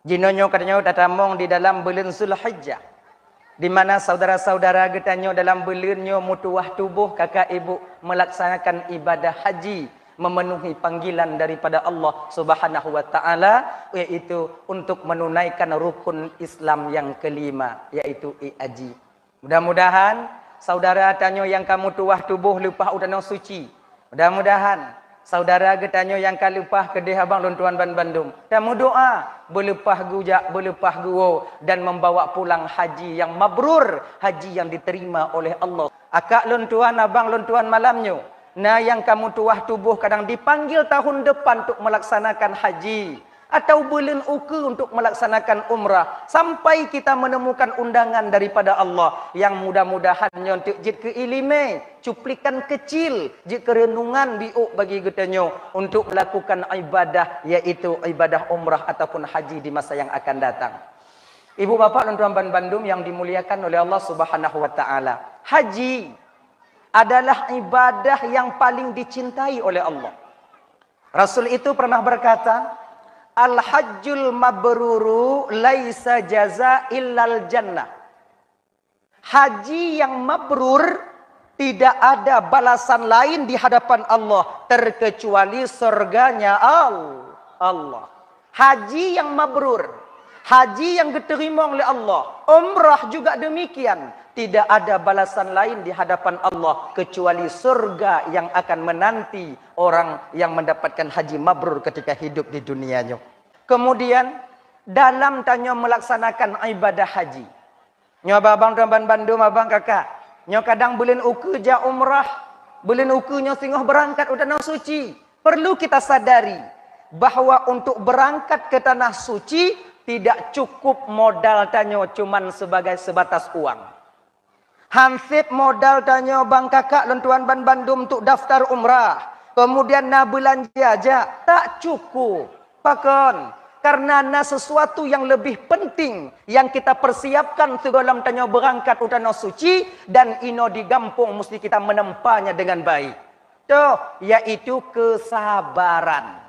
Jinonyo katanya tatamong di dalam bulan Zulhijjah. Di mana saudara-saudara getanyo dalam bulannya mutuah tubuh kakak ibu melaksanakan ibadah haji, memenuhi panggilan daripada Allah Subhanahu wa taala, yaitu untuk menunaikan rukun Islam yang kelima, yaitu haji. Mudah-mudahan saudara tanyo yang kamu tuah tubuh lupa udana suci. Mudah-mudahan saudara getanyo yang kalupah kedih abang luntuan ban Bandung. Kamu doa berlepah gujak, berlepah guo dan membawa pulang haji yang mabrur, haji yang diterima oleh Allah. Akak luntuan abang luntuan malamnya. Nah yang kamu tuah tubuh kadang dipanggil tahun depan untuk melaksanakan haji. Atau bulan uke untuk melaksanakan umrah. Sampai kita menemukan undangan daripada Allah. Yang mudah-mudahan untuk jid ke ilime. Cuplikan kecil. Jid kerenungan biuk bagi getanyo. Untuk melakukan ibadah. Iaitu ibadah umrah ataupun haji di masa yang akan datang. Ibu bapa dan tuan-tuan Bandung yang dimuliakan oleh Allah Subhanahu wa taala. Haji adalah ibadah yang paling dicintai oleh Allah. Rasul itu pernah berkata, Al-hajjul mabruru laisa jaza illal jannah. Haji yang mabrur tidak ada balasan lain di hadapan Allah terkecuali surganya Allah. Haji yang mabrur, haji yang diterima oleh Allah, umrah juga demikian. Tidak ada balasan lain di hadapan Allah kecuali surga yang akan menanti orang yang mendapatkan haji mabrur ketika hidup di dunianya. Kemudian dalam tanya melaksanakan ibadah haji. Nyoba abang tuan Bandung abang kakak. Nyo kadang bulan uke ja umrah, bulan uke nyo singoh berangkat ke tanah suci. Perlu kita sadari bahwa untuk berangkat ke tanah suci tidak cukup modal tanyo cuman sebatas uang. Hansip modal tanya bang kakak lentuan ban Bandung untuk daftar umrah. Kemudian na belanja aja. Tak cukup. Pakon. Karena na sesuatu yang lebih penting. Yang kita persiapkan sebelum tanya berangkat utana suci. Dan ino digampung mesti kita menempanya dengan baik. Tuh. Yaitu kesabaran.